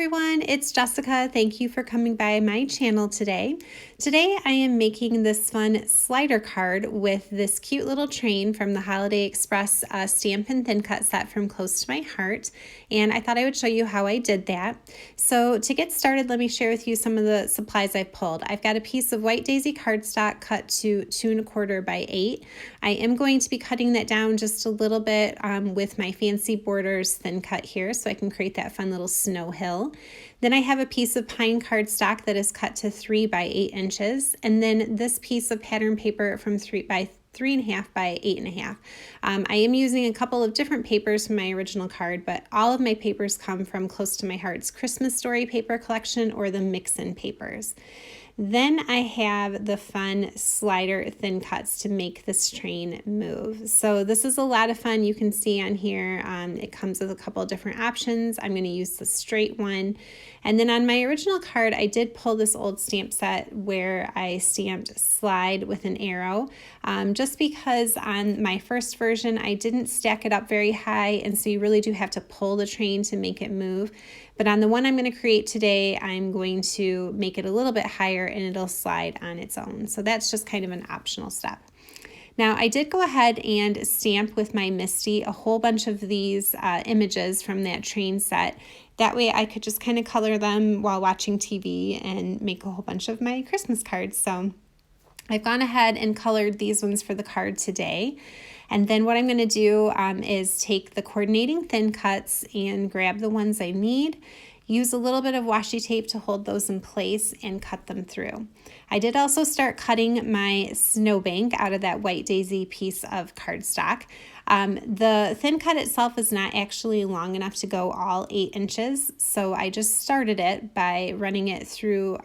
everyone, it's Jessica. Thank you for coming by my channel today. Today I am making this fun slider card with this cute little train from the Holiday Express stamp and thin cut set from Close to My Heart, and I thought I would show you how I did that. So to get started, let me share with you some of the supplies I've pulled. I've got a piece of white daisy cardstock cut to 2 1/4 by 8. I am going to be cutting that down just a little bit with my Fancy Borders thin cut here so I can create that fun little snow hill. Then I have a piece of pine cardstock that is cut to 3 by 8 inches, and then this piece of pattern paper from 3 by 3.5 by 8.5. I am using a couple of different papers from my original card, but all of my papers come from Close to My Heart's Christmas Story paper collection or the mix-in papers. Then I have the fun slider thin cuts to make this train move. So this is a lot of fun. You can see on here, it comes with a couple of different options. I'm going to use the straight one. And then on my original card, I did pull this old stamp set where I stamped slide with an arrow, just because on my first version, I didn't stack it up very high. And so you really do have to pull the train to make it move. But on the one I'm going to create today, I'm going to make it a little bit higher and it'll slide on its own. So that's just kind of an optional step. Now I did go ahead and stamp with my Misty a whole bunch of these images from that train set. That way I could just kind of color them while watching TV and make a whole bunch of my Christmas cards. So I've gone ahead and colored these ones for the card today. And then what I'm going to do is take the coordinating thin cuts and grab the ones I need, use a little bit of washi tape to hold those in place and cut them through. I did also start cutting my snowbank out of that white daisy piece of cardstock. The thin cut itself is not actually long enough to go all 8 inches, so I just started it by running it through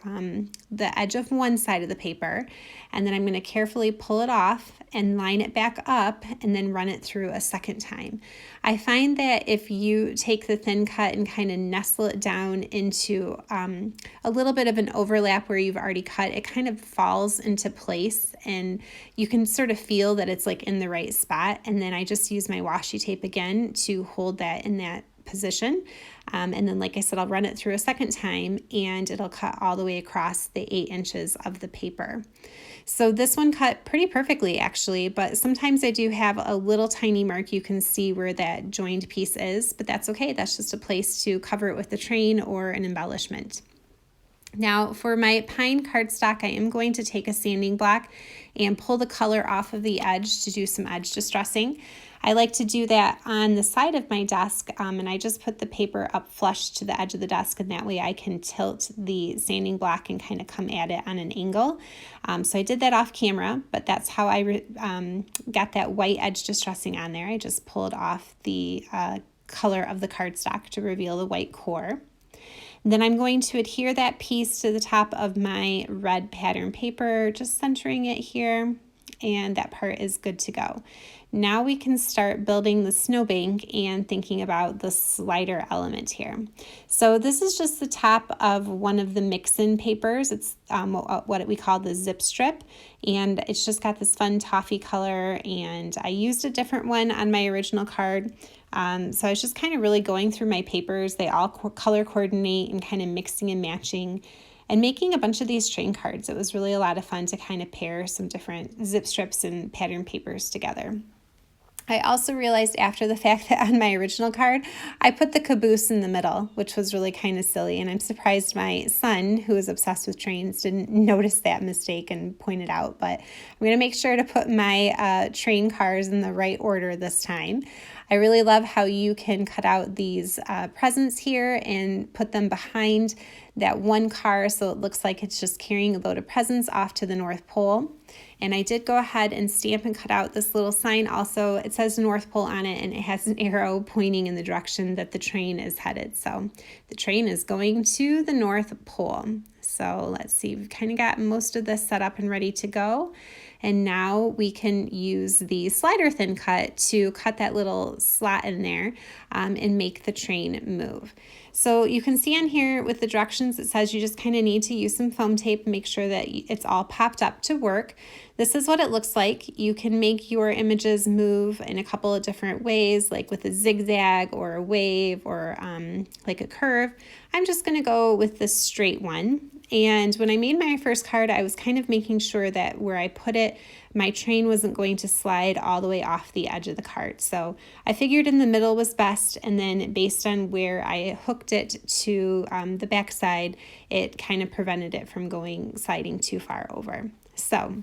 the edge of one side of the paper, and then I'm going to carefully pull it off and line it back up and then run it through a second time. I find that if you take the thin cut and kind of nestle it down into a little bit of an overlap where you've already cut, it kind of falls into place and you can sort of feel that it's like in the right spot. And then I just use my washi tape again to hold that in that position. And then, like I said, I'll run it through a second time and it'll cut all the way across the 8 inches of the paper. So this one cut pretty perfectly actually, but sometimes I do have a little tiny mark. You can see where that joined piece is, but that's okay. That's just a place to cover it with the train or an embellishment. Now for my pine cardstock, I am going to take a sanding block and pull the color off of the edge to do some edge distressing. I like to do that on the side of my desk, and I just put the paper up flush to the edge of the desk, and that way I can tilt the sanding block and kind of come at it on an angle. So I did that off camera, but that's how I got that white edge distressing on there. I just pulled off the color of the cardstock to reveal the white core. Then I'm going to adhere that piece to the top of my red pattern paper, just centering it here, and that part is good to go. Now we can start building the snowbank and thinking about the slider element here. So this is just the top of one of the mix-in papers. It's what we call the zip strip, and it's just got this fun toffee color, and I used a different one on my original card. So I was just kind of really going through my papers. They all color coordinate and kind of mixing and matching and making a bunch of these train cards. It was really a lot of fun to kind of pair some different zip strips and pattern papers together. I also realized after the fact that on my original card, I put the caboose in the middle, which was really kind of silly. And I'm surprised my son, who is obsessed with trains, didn't notice that mistake and point it out. But I'm going to make sure to put my train cars in the right order this time. I really love how you can cut out these presents here and put them behind that one car so it looks like it's just carrying a load of presents off to the North Pole. And I did go ahead and stamp and cut out this little sign also. It says North Pole on it, and it has an arrow pointing in the direction that the train is headed. So the train is going to the North Pole. So let's see, we've kind of got most of this set up and ready to go. And now we can use the slider thin cut to cut that little slot in there and make the train move. So you can see on here with the directions, it says you just kind of need to use some foam tape, make sure that it's all popped up to work. This is what it looks like. You can make your images move in a couple of different ways, like with a zigzag or a wave or like a curve. I'm just going to go with the straight one. And when I made my first card, I was kind of making sure that where I put it, my train wasn't going to slide all the way off the edge of the card. So I figured in the middle was best, and then based on where I hooked it to the back side, it kind of prevented it from sliding too far over. So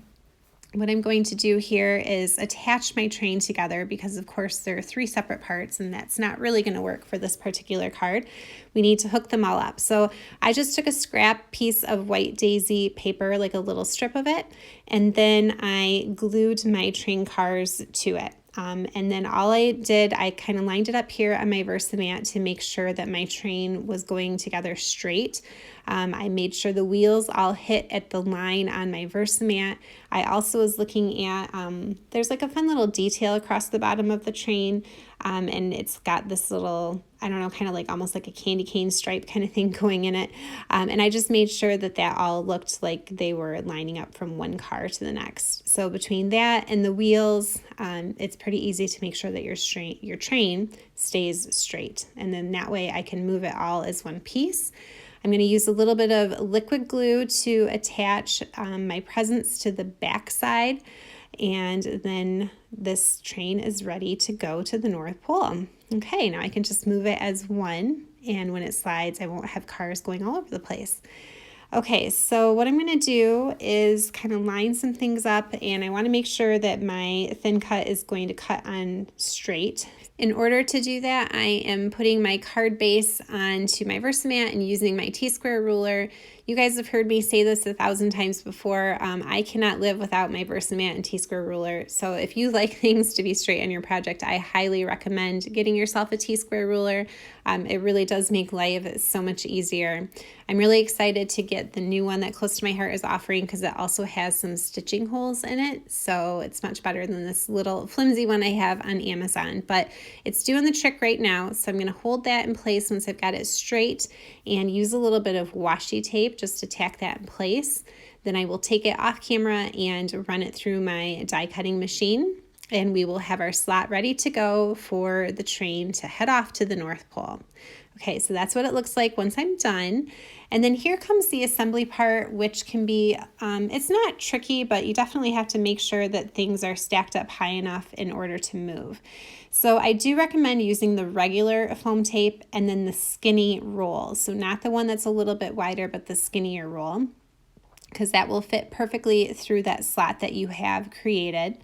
what I'm going to do here is attach my train together because of course there are 3 separate parts and that's not really going to work for this particular card. We need to hook them all up. So I just took a scrap piece of white daisy paper, like a little strip of it, and then I glued my train cars to it. And then all I did, I kind of lined it up here on my Versamat to make sure that my train was going together straight. I made sure the wheels all hit at the line on my Versamat. I also was looking at, there's like a fun little detail across the bottom of the train, and it's got this little, I don't know, kind of like almost like a candy cane stripe kind of thing going in it. And I just made sure that that all looked like they were lining up from one car to the next. So between that and the wheels, it's pretty easy to make sure that your train stays straight. And then that way I can move it all as one piece. I'm going to use a little bit of liquid glue to attach my presents to the back side, and then this train is ready to go to the North Pole. Okay, now I can just move it as one, and when it slides, I won't have cars going all over the place. Okay, so what I'm going to do is kind of line some things up, and I want to make sure that my thin cut is going to cut on straight. In order to do that, I am putting my card base onto my Versamat and using my T-square ruler. You guys have heard me say this 1,000 times before. I cannot live without my Versamat and T-square ruler. So if you like things to be straight on your project, I highly recommend getting yourself a T-square ruler. It really does make life so much easier. I'm really excited to get the new one that Close to My Heart is offering because it also has some stitching holes in it. So it's much better than this little flimsy one I have on Amazon. But it's doing the trick right now. So I'm going to hold that in place once I've got it straight and use a little bit of washi tape just to tack that in place. Then I will take it off camera and run it through my die cutting machine, and we will have our slot ready to go for the train to head off to the North Pole. Okay, so that's what it looks like once I'm done. And then here comes the assembly part, which can be, it's not tricky, but you definitely have to make sure that things are stacked up high enough in order to move. So I do recommend using the regular foam tape and then the skinny roll. So not the one that's a little bit wider, but the skinnier roll, because that will fit perfectly through that slot that you have created.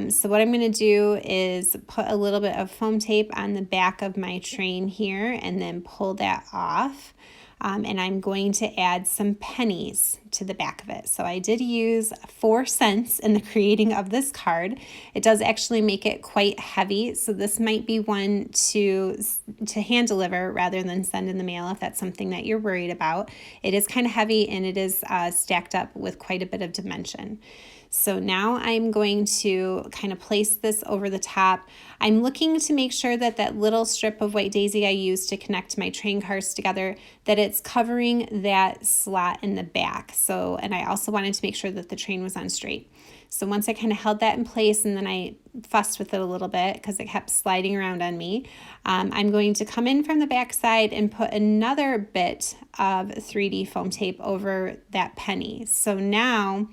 So what I'm going to do is put a little bit of foam tape on the back of my train here and then pull that off. And I'm going to add some pennies to the back of it. So I did use 4 cents in the creating of this card. It does actually make it quite heavy, so this might be one to hand deliver rather than send in the mail if that's something that you're worried about. It is kind of heavy and it is stacked up with quite a bit of dimension. So now I'm going to kind of place this over the top. I'm looking to make sure that that little strip of white daisy I used to connect my train cars together, that it's covering that slot in the back. So, and I also wanted to make sure that the train was on straight. So once I kind of held that in place and then I fussed with it a little bit because it kept sliding around on me, I'm going to come in from the back side and put another bit of 3D foam tape over that penny. So now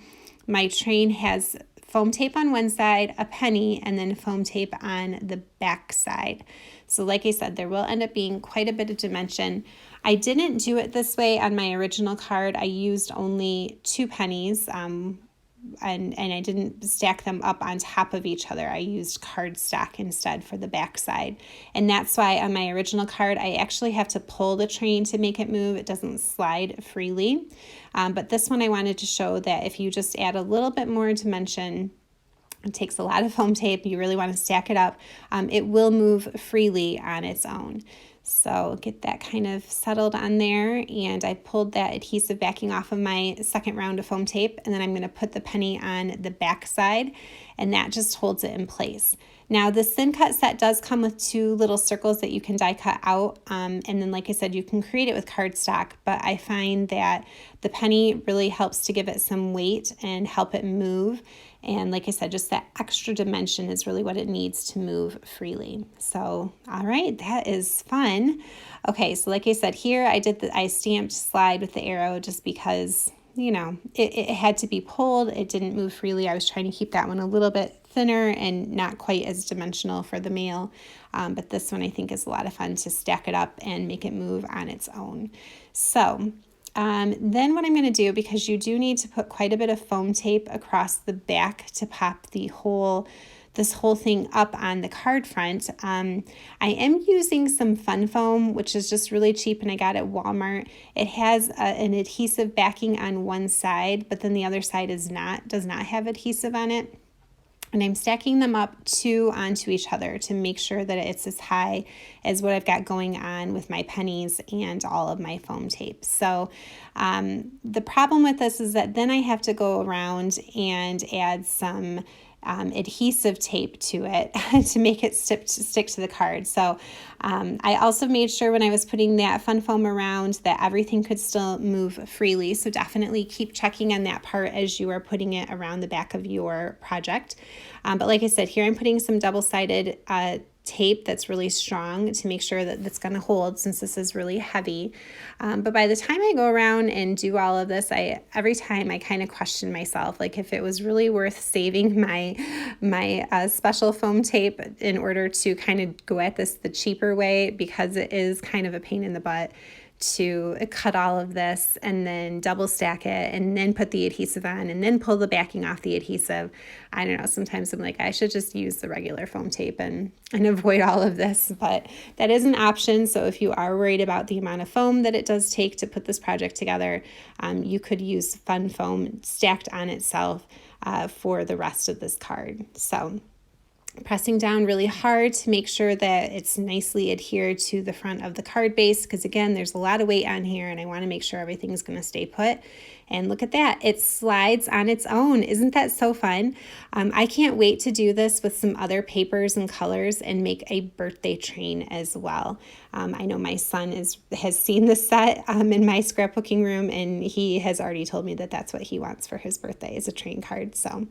my train has foam tape on one side, a penny, and then foam tape on the back side. So like I said, there will end up being quite a bit of dimension. I didn't do it this way on my original card. I used only 2 pennies, and I didn't stack them up on top of each other. I used cardstock instead for the back side. And that's why on my original card, I actually have to pull the train to make it move. It doesn't slide freely. But this one I wanted to show that if you just add a little bit more dimension, it takes a lot of foam tape, you really want to stack it up, it will move freely on its own. So get that kind of settled on there, and I pulled that adhesive backing off of my second round of foam tape, and then I'm going to put the penny on the back side, and that just holds it in place. Now this thin cut set does come with 2 little circles that you can die cut out, and then like I said, you can create it with cardstock, but I find that the penny really helps to give it some weight and help it move. And like I said, just that extra dimension is really what it needs to move freely. So, all right, that is fun. Okay, so like I said, here I stamped slide with the arrow just because, you know, it had to be pulled. It didn't move freely. I was trying to keep that one a little bit thinner and not quite as dimensional for the male. But this one I think is a lot of fun to stack it up and make it move on its own. So then what I'm going to do, because you do need to put quite a bit of foam tape across the back to pop this whole thing up on the card front. I am using some Fun Foam, which is just really cheap, and I got at Walmart. It has an adhesive backing on one side, but then the other side does not have adhesive on it. And I'm stacking them up 2 onto each other to make sure that it's as high as what I've got going on with my pennies and all of my foam tape. So the problem with this is that then I have to go around and add some adhesive tape to it to make it stick to the card. So I also made sure when I was putting that Fun Foam around that everything could still move freely. So definitely keep checking on that part as you are putting it around the back of your project. But like I said, here I'm putting some double-sided tape that's really strong to make sure that it's going to hold, since this is really heavy. But by the time I go around and do all of this, every time I kind of question myself, like if it was really worth saving my special foam tape in order to kind of go at this the cheaper way, because it is kind of a pain in the butt to cut all of this and then double stack it and then put the adhesive on and then pull the backing off the adhesive. I don't know, sometimes I'm like, I should just use the regular foam tape and avoid all of this, but that is an option. So if you are worried about the amount of foam that it does take to put this project together, you could use Fun Foam stacked on itself for the rest of this card. So pressing down really hard to make sure that it's nicely adhered to the front of the card base, because again, there's a lot of weight on here and I want to make sure everything's going to stay put. And look at that, it slides on its own. Isn't that so fun? I can't wait to do this with some other papers and colors and make a birthday train as well. I know my son has seen this set in my scrapbooking room, and he has already told me that that's what he wants for his birthday, is a train card. So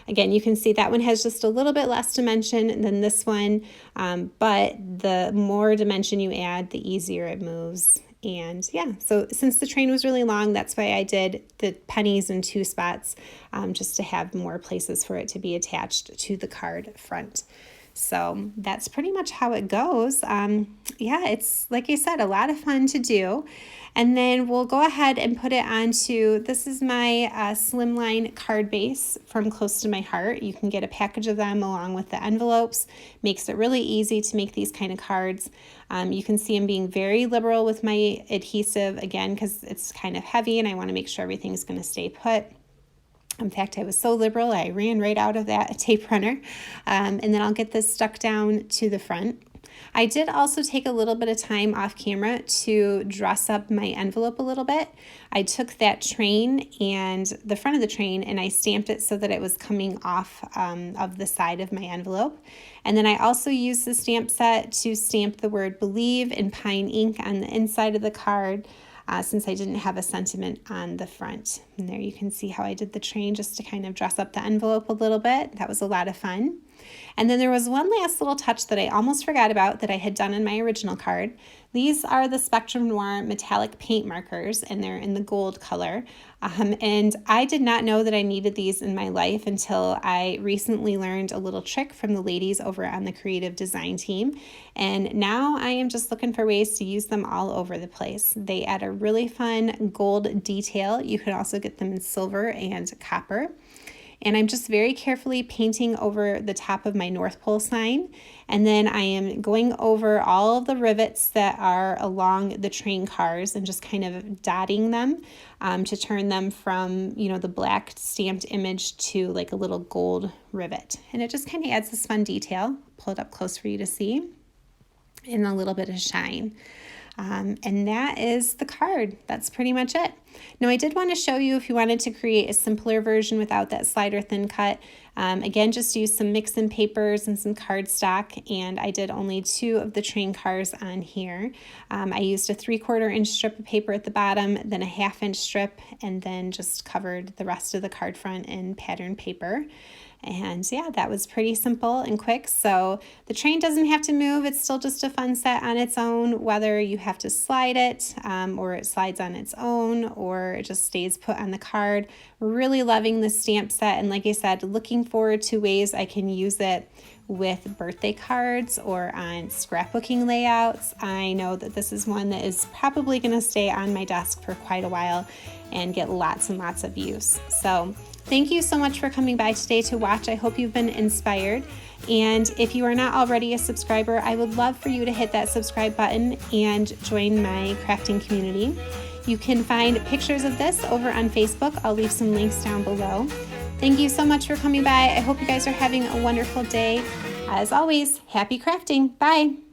again, you can see that one has just a little bit less dimension than this one, but the more dimension you add, the easier it moves. And yeah, so since the train was really long, that's why I did the pennies in 2 spots, just to have more places for it to be attached to the card front. So that's pretty much how it goes. Yeah, it's, like I said, a lot of fun to do. And then we'll go ahead and put it onto, this is my Slimline card base from Close to My Heart. You can get a package of them along with the envelopes. Makes it really easy to make these kind of cards. You can see I'm being very liberal with my adhesive, again, because it's kind of heavy and I want to make sure everything's going to stay put. In fact, I was so liberal, I ran right out of that tape runner. And then I'll get this stuck down to the front. I did also take a little bit of time off camera to dress up my envelope a little bit. I took that train and the front of the train and I stamped it so that it was coming off of the side of my envelope. And then I also used the stamp set to stamp the word believe in pine ink on the inside of the card, since I didn't have a sentiment on the front. And there you can see how I did the train just to kind of dress up the envelope a little bit. That was a lot of fun. And then there was one last little touch that I almost forgot about that I had done in my original card. These are the Spectrum Noir metallic paint markers, and they're in the gold color. And I did not know that I needed these in my life until I recently learned a little trick from the ladies over on the creative design team. And now I am just looking for ways to use them all over the place. They add a really fun gold detail. You can also get them in silver and copper. And I'm just very carefully painting over the top of my North Pole sign. And then I am going over all of the rivets that are along the train cars and just kind of dotting them to turn them from, you know, the black stamped image to like a little gold rivet. And it just kind of adds this fun detail. Pull it up close for you to see. and a little bit of shine. And that is the card. That's pretty much it. Now I did want to show you if you wanted to create a simpler version without that slider thin cut. Again, just use some mix-in papers and some cardstock, and I did only 2 of the train cars on here. I used a 3/4 inch strip of paper at the bottom, then a 1/2 inch strip, and then just covered the rest of the card front in pattern paper. And yeah, that was pretty simple and quick. So the train doesn't have to move. It's still just a fun set on its own, whether you have to slide it or it slides on its own or it just stays put on the card. Really loving the stamp set. And like I said, looking forward to ways I can use it with birthday cards or on scrapbooking layouts. I know that this is one that is probably going to stay on my desk for quite a while and get lots and lots of use. So thank you so much for coming by today to watch. I hope you've been inspired. And if you are not already a subscriber, I would love for you to hit that subscribe button and join my crafting community. You can find pictures of this over on Facebook. I'll leave some links down below. Thank you so much for coming by. I hope you guys are having a wonderful day. As always, happy crafting. Bye.